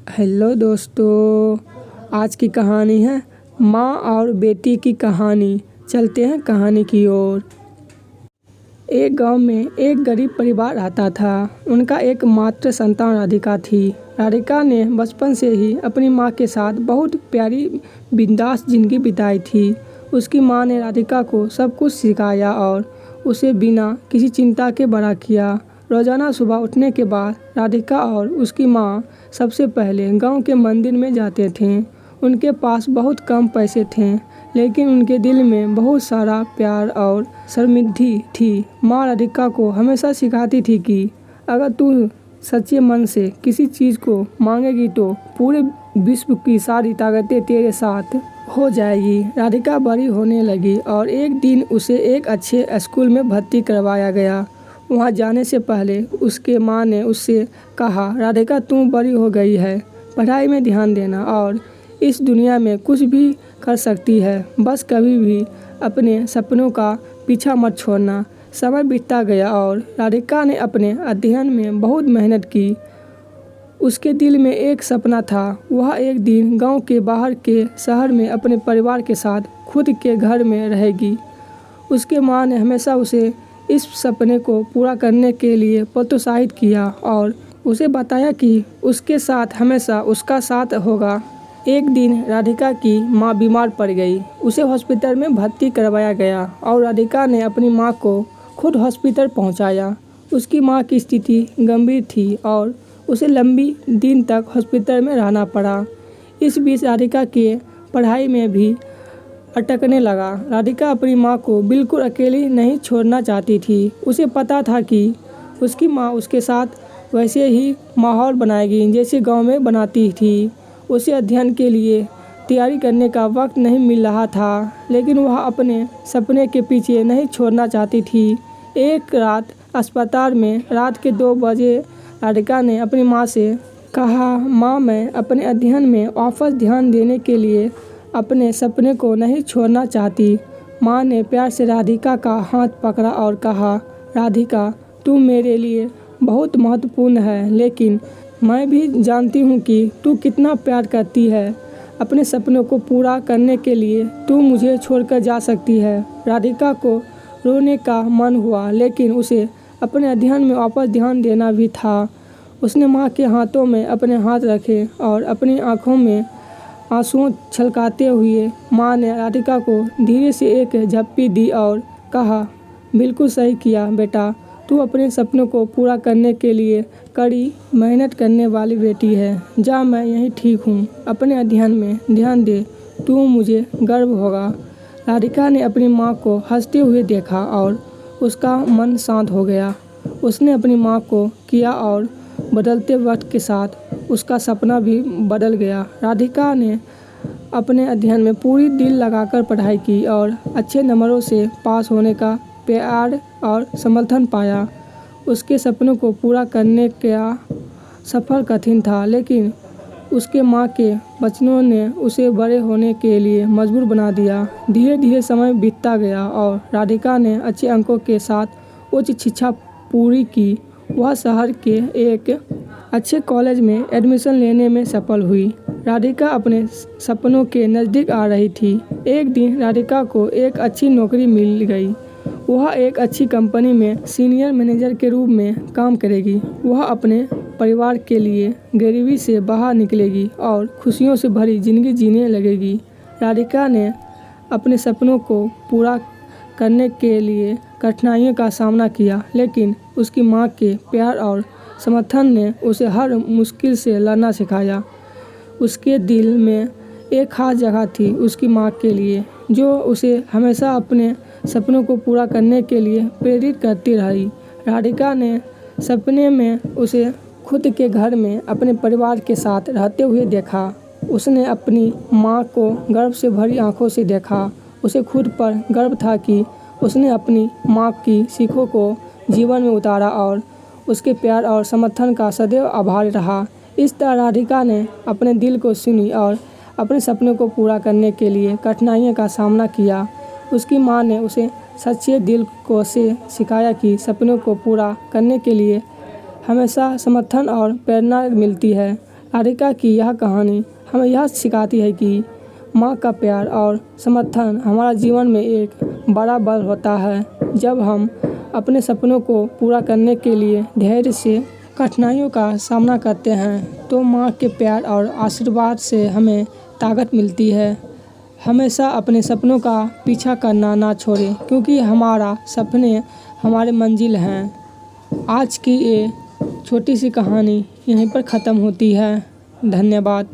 Hello दोस्तों, आज की कहानी है माँ और बेटी की कहानी। चलते हैं कहानी की ओर। एक गांव में एक गरीब परिवार रहता था। उनका एकमात्र संतान राधिका थी। राधिका ने बचपन से ही अपनी माँ के साथ बहुत प्यारी बिंदास जिंदगी बिताई थी। उसकी माँ ने राधिका को सब कुछ सिखाया और उसे बिना किसी चिंता के बड़ा किया। रोजाना सुबह उठने के बाद राधिका और उसकी माँ सबसे पहले गांव के मंदिर में जाते थे। उनके पास बहुत कम पैसे थे, लेकिन उनके दिल में बहुत सारा प्यार और समृद्धि थी। माँ राधिका को हमेशा सिखाती थी कि अगर तू सच्चे मन से किसी चीज़ को मांगेगी तो पूरे विश्व की सारी ताकतें तेरे साथ हो जाएगी। राधिका बड़ी होने लगी और एक दिन उसे एक अच्छे स्कूल में भर्ती करवाया गया। वहाँ जाने से पहले उसके माँ ने उससे कहा, राधिका तू बड़ी हो गई है, पढ़ाई में ध्यान देना और इस दुनिया में कुछ भी कर सकती है। बस कभी भी अपने सपनों का पीछा मत छोड़ना। समय बीतता गया और राधिका ने अपने अध्ययन में बहुत मेहनत की। उसके दिल में एक सपना था, वह एक दिन गांव के बाहर के शहर में अपने परिवार के साथ खुद के घर में रहेगी। उसके माँ ने हमेशा उसे इस सपने को पूरा करने के लिए प्रोत्साहित किया और उसे बताया कि उसके साथ हमेशा उसका साथ होगा। एक दिन राधिका की माँ बीमार पड़ गई। उसे हॉस्पिटल में भर्ती करवाया गया और राधिका ने अपनी माँ को खुद हॉस्पिटल पहुँचाया। उसकी माँ की स्थिति गंभीर थी और उसे लंबी दिन तक हॉस्पिटल में रहना पड़ा। इस बीच राधिका के पढ़ाई में भी अटकने लगा। राधिका अपनी माँ को बिल्कुल अकेली नहीं छोड़ना चाहती थी। उसे पता था कि उसकी माँ उसके साथ वैसे ही माहौल बनाएगी जैसे गांव में बनाती थी। उसे अध्ययन के लिए तैयारी करने का वक्त नहीं मिल रहा था, लेकिन वह अपने सपने के पीछे नहीं छोड़ना चाहती थी। एक रात अस्पताल में रात के 2 बजे राधिका ने अपनी माँ से कहा, माँ मैं अपने अध्ययन में वापस ध्यान देने के लिए अपने सपने को नहीं छोड़ना चाहती। माँ ने प्यार से राधिका का हाथ पकड़ा और कहा, राधिका तू मेरे लिए बहुत महत्वपूर्ण है, लेकिन मैं भी जानती हूँ कि तू कितना प्यार करती है। अपने सपनों को पूरा करने के लिए तू मुझे छोड़कर जा सकती है। राधिका को रोने का मन हुआ, लेकिन उसे अपने अध्ययन में वापस ध्यान देना भी था। उसने माँ के हाथों में अपने हाथ रखे और अपनी आँखों में आंसुओं छलकाते हुए माँ ने राधिका को धीरे से एक झप्पी दी और कहा, बिल्कुल सही किया बेटा, तू अपने सपनों को पूरा करने के लिए कड़ी मेहनत करने वाली बेटी है। जा, मैं यहीं ठीक हूँ, अपने अध्ययन में ध्यान दे, तू मुझे गर्व होगा। राधिका ने अपनी माँ को हंसते हुए देखा और उसका मन शांत हो गया। उसने अपनी माँ को किया और बदलते वक्त के साथ उसका सपना भी बदल गया। राधिका ने अपने अध्ययन में पूरी दिल लगाकर पढ़ाई की और अच्छे नंबरों से पास होने का प्यार और समर्थन पाया। उसके सपनों को पूरा करने का सफर कठिन था, लेकिन उसके माँ के वचनों ने उसे बड़े होने के लिए मजबूर बना दिया। धीरे धीरे समय बीतता गया और राधिका ने अच्छे अंकों के साथ उच्च शिक्षा पूरी की। वह शहर के एक अच्छे कॉलेज में एडमिशन लेने में सफल हुई। राधिका अपने सपनों के नज़दीक आ रही थी। एक दिन राधिका को एक अच्छी नौकरी मिल गई। वह एक अच्छी कंपनी में सीनियर मैनेजर के रूप में काम करेगी। वह अपने परिवार के लिए गरीबी से बाहर निकलेगी और खुशियों से भरी जिंदगी जीने लगेगी। राधिका ने अपने सपनों को पूरा करने के लिए कठिनाइयों का सामना किया, लेकिन उसकी माँ के प्यार और समर्थन ने उसे हर मुश्किल से लड़ना सिखाया। उसके दिल में एक खास जगह थी उसकी माँ के लिए, जो उसे हमेशा अपने सपनों को पूरा करने के लिए प्रेरित करती रही। राधिका ने सपने में उसे खुद के घर में अपने परिवार के साथ रहते हुए देखा। उसने अपनी माँ को गर्व से भरी आंखों से देखा। उसे खुद पर गर्व था कि उसने अपनी माँ की सीखों को जीवन में उतारा और उसके प्यार और समर्थन का सदैव आभारी रहा। इस तरह राधिका ने अपने दिल को सुनी और अपने सपनों को पूरा करने के लिए कठिनाइयों का सामना किया। उसकी माँ ने उसे सच्चे दिल को से सिखाया कि सपनों को पूरा करने के लिए हमेशा समर्थन और प्रेरणा मिलती है। राधिका की यह कहानी हमें यह सिखाती है कि माँ का प्यार और समर्थन हमारा जीवन में एक बड़ा बल होता है। जब हम अपने सपनों को पूरा करने के लिए धैर्य से कठिनाइयों का सामना करते हैं तो माँ के प्यार और आशीर्वाद से हमें ताकत मिलती है। हमेशा अपने सपनों का पीछा करना ना छोड़ें, क्योंकि हमारा सपने हमारे मंजिल हैं। आज की ये छोटी सी कहानी यहीं पर ख़त्म होती है। धन्यवाद।